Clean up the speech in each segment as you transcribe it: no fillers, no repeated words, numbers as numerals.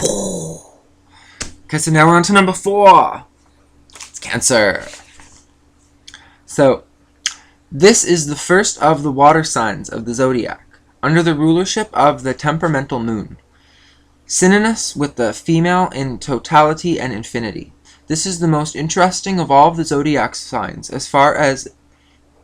Okay, so now we're on to number 4. It's Cancer. So, this is the first of the water signs of the zodiac, under the rulership of the temperamental moon, synonymous with the female in totality and infinity. This is the most interesting of all of the zodiac signs as far as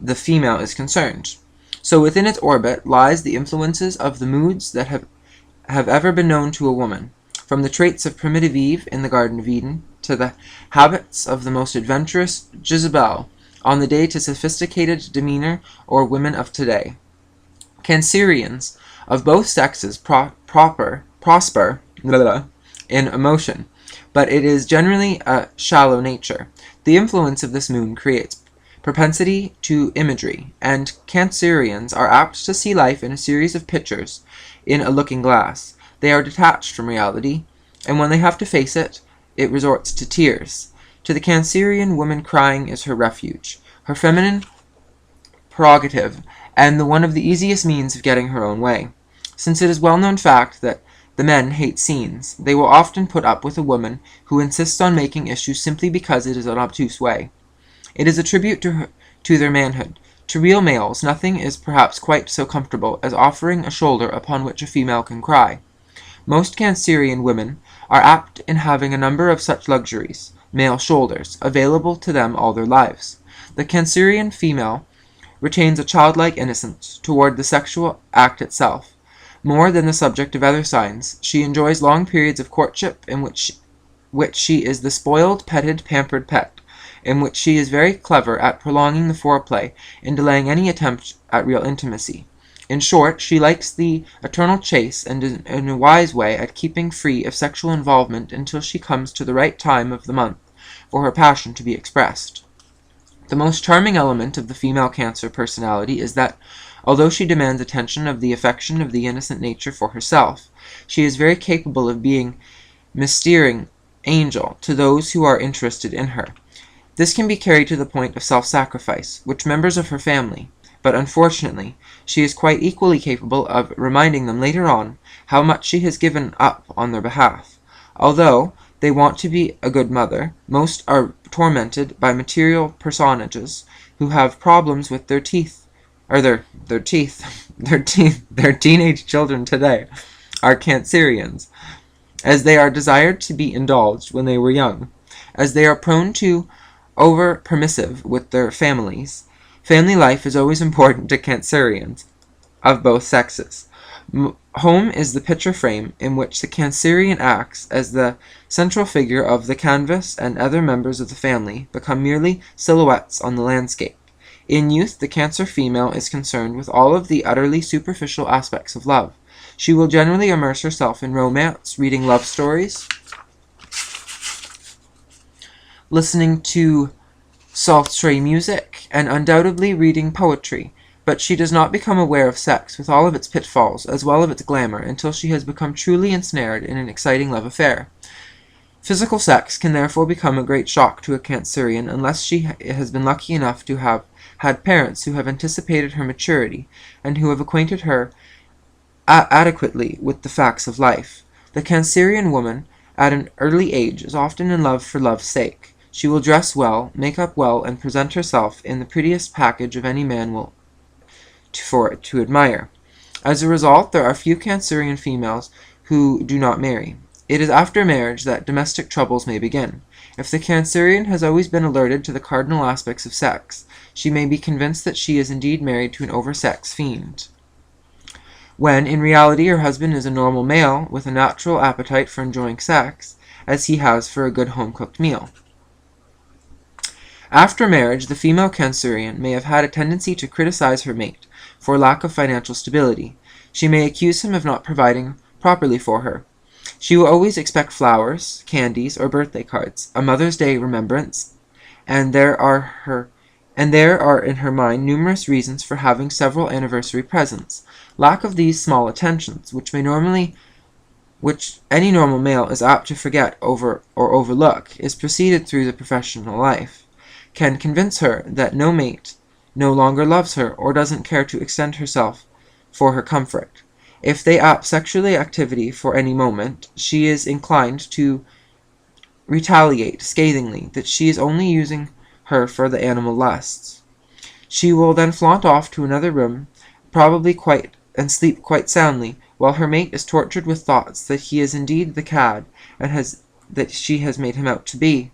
the female is concerned. So within its orbit lies the influences of the moods that have ever been known to a woman, from the traits of primitive Eve in the Garden of Eden, to the habits of the most adventurous Jezebel on the day to sophisticated demeanor or women of today. Cancerians of both sexes prosper in emotion, but it is generally a shallow nature. The influence of this moon creates propensity to imagery, and Cancerians are apt to see life in a series of pictures in a looking glass. They are detached from reality, and when they have to face it, it resorts to tears. To the Cancerian, woman crying is her refuge, her feminine prerogative, and the one of the easiest means of getting her own way. Since it is well-known fact that the men hate scenes, they will often put up with a woman who insists on making issues simply because it is an obtuse way. It is a tribute to their manhood. To real males, nothing is perhaps quite so comfortable as offering a shoulder upon which a female can cry. Most Cancerian women are apt in having a number of such luxuries, male shoulders, available to them all their lives. The Cancerian female retains a childlike innocence toward the sexual act itself. More than the subject of other signs, she enjoys long periods of courtship in which she is the spoiled, petted, pampered pet, in which she is very clever at prolonging the foreplay and delaying any attempt at real intimacy. In short, she likes the eternal chase and is in a wise way at keeping free of sexual involvement until she comes to the right time of the month for her passion to be expressed. The most charming element of the female Cancer personality is that, although she demands attention of the affection of the innocent nature for herself, she is very capable of being mysterious angel to those who are interested in her. This can be carried to the point of self-sacrifice, which members of her family, but unfortunately, she is quite equally capable of reminding them later on how much she has given up on their behalf. Although they want to be a good mother, most are tormented by material personages who have problems with their teeth, or their teenage children today are Cancerians, as they are desired to be indulged when they were young, as they are prone to over-permissive with their families. Family life is always important to Cancerians of both sexes. Home is the picture frame in which the Cancerian acts as the central figure of the canvas, and other members of the family become merely silhouettes on the landscape. In youth, the Cancer female is concerned with all of the utterly superficial aspects of love. She will generally immerse herself in romance, reading love stories, listening to sultry music, and undoubtedly reading poetry, but she does not become aware of sex with all of its pitfalls as well as its glamour until she has become truly ensnared in an exciting love affair. Physical sex can therefore become a great shock to a Cancerian unless she has been lucky enough to have had parents who have anticipated her maturity and who have acquainted her adequately with the facts of life. The Cancerian woman at an early age is often in love for love's sake. She will dress well, make up well, and present herself in the prettiest package of any man to admire. As a result, there are few Cancerian females who do not marry. It is after marriage that domestic troubles may begin. If the Cancerian has always been alerted to the cardinal aspects of sex, she may be convinced that she is indeed married to an oversexed fiend, when in reality her husband is a normal male with a natural appetite for enjoying sex, as he has for a good home-cooked meal. After marriage, the female Cancerian may have had a tendency to criticize her mate for lack of financial stability. She may accuse him of not providing properly for her. She will always expect flowers, candies, or birthday cards, a Mother's Day remembrance, and there are in her mind numerous reasons for having several anniversary presents. Lack of these small attentions, which any normal male is apt to forget or overlook, is proceeded through the professional life, can convince her that no mate no longer loves her or doesn't care to extend herself for her comfort. If they up sexual activity for any moment, she is inclined to retaliate scathingly that she is only using her for the animal lusts. She will then flaunt off to another room, and sleep quite soundly, while her mate is tortured with thoughts that he is indeed the cad, and that she has made him out to be.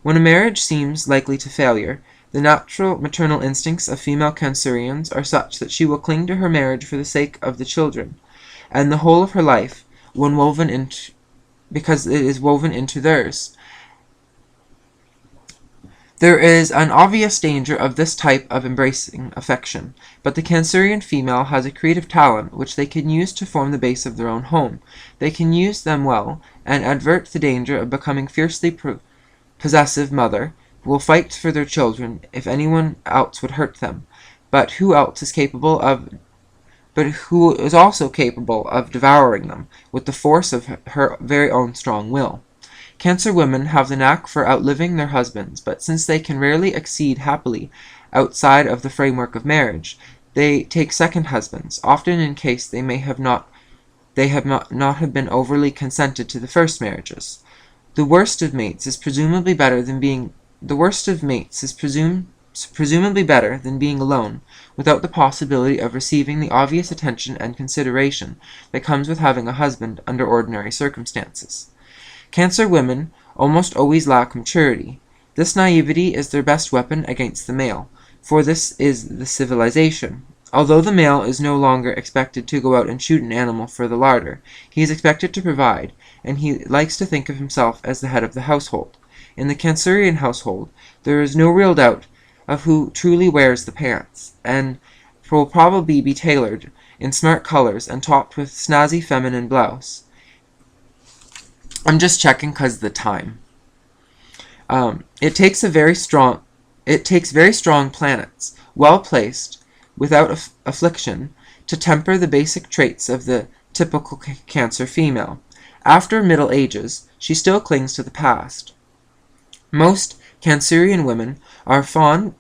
When a marriage seems likely to failure, the natural maternal instincts of female Cancerians are such that she will cling to her marriage for the sake of the children, and the whole of her life, because it is woven into theirs. There is an obvious danger of this type of embracing affection, but the Cancerian female has a creative talent which they can use to form the base of their own home. They can use them well, and avert the danger of becoming fiercely possessive mother, who will fight for their children if anyone else would hurt them, but who is also capable of devouring them with the force of her very own strong will. Cancer women have the knack for outliving their husbands, but since they can rarely succeed happily outside of the framework of marriage, they take second husbands, often in case they not have been overly consented to the first marriages. The worst of mates is presumably better than being alone, without the possibility of receiving the obvious attention and consideration that comes with having a husband under ordinary circumstances. Cancer women almost always lack maturity. This naivety is their best weapon against the male, for this is the civilization. Although the male is no longer expected to go out and shoot an animal for the larder, he is expected to provide, and he likes to think of himself as the head of the household. In the Cancerian household, there is no real doubt of who truly wears the pants, and will probably be tailored in smart colors and topped with snazzy feminine blouse. I'm just checking because of the time. It takes very strong planets, well placed, without affliction, to temper the basic traits of the typical Cancer female. After middle ages, she still clings to the past. Most Cancerian women are found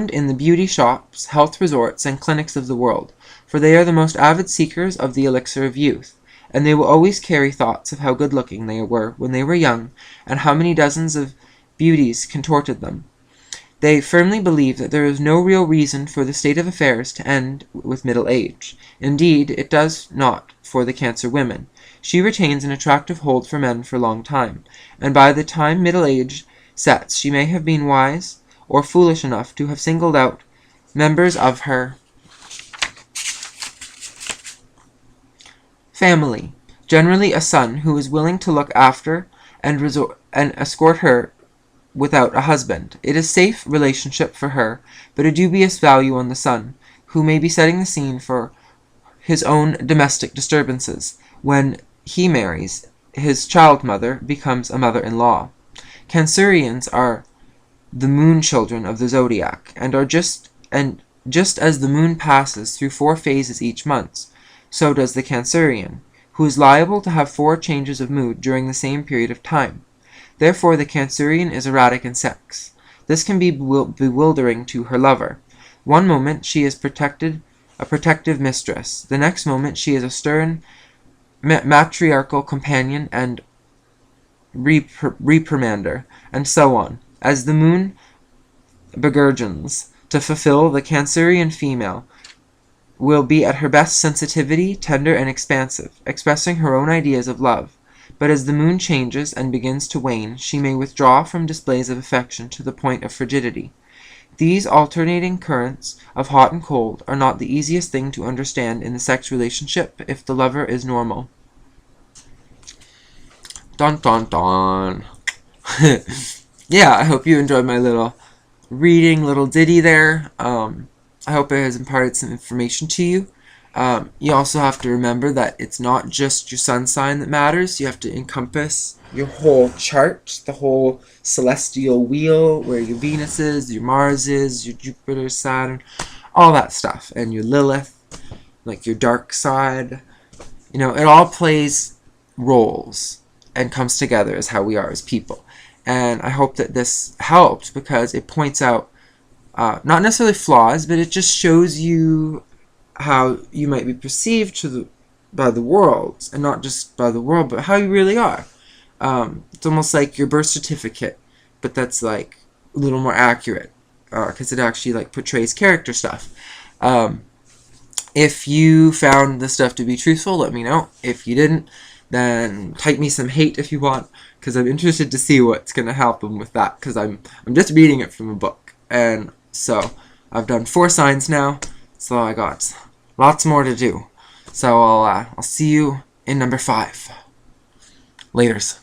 in the beauty shops, health resorts, and clinics of the world, for they are the most avid seekers of the elixir of youth, and they will always carry thoughts of how good-looking they were when they were young, and how many dozens of beauties contorted them. They firmly believe that there is no real reason for the state of affairs to end with middle age. Indeed, it does not for the Cancer women. She retains an attractive hold for men for a long time, and by the time middle age sets she may have been wise or foolish enough to have singled out members of her family, generally a son who is willing to look after and escort her without a husband. It is safe relationship for her, but a dubious value on the son, who may be setting the scene for his own domestic disturbances. When he marries, his child mother becomes a mother-in-law. Cancerians are the moon children of the zodiac, and just as the moon passes through 4 phases each month, so does the Cancerian, who is liable to have 4 changes of mood during the same period of time. Therefore the Cancerian is erratic in sex. This can be bewildering to her lover. One moment she is a protective mistress. The next moment she is a stern matriarchal companion and reprimander, and so on. As the moon beguirgens to fulfill, the Cancerian female will be at her best sensitivity, tender, and expansive, expressing her own ideas of love. But as the moon changes and begins to wane, she may withdraw from displays of affection to the point of frigidity. These alternating currents of hot and cold are not the easiest thing to understand in the sex relationship if the lover is normal. Dun dun dun. Yeah, I hope you enjoyed my little ditty there. I hope it has imparted some information to you. You also have to remember that it's not just your sun sign that matters. You have to encompass your whole chart, the whole celestial wheel, where your Venus is, your Mars is, your Jupiter, Saturn, all that stuff, and your Lilith, like your dark side. You know, it all plays roles and comes together as how we are as people. And I hope that this helped, because it points out not necessarily flaws, but it just shows you how you might be perceived by the world, and not just by the world, but how you really are. It's almost like your birth certificate, but that's like a little more accurate, because it actually like portrays character stuff. If you found this stuff to be truthful, let me know. If you didn't, then type me some hate if you want, because I'm interested to see what's going to happen with that, because I'm just reading it from a book. And so I've done 4 signs now, so I got lots more to do. So I'll see you in number 5. Laters.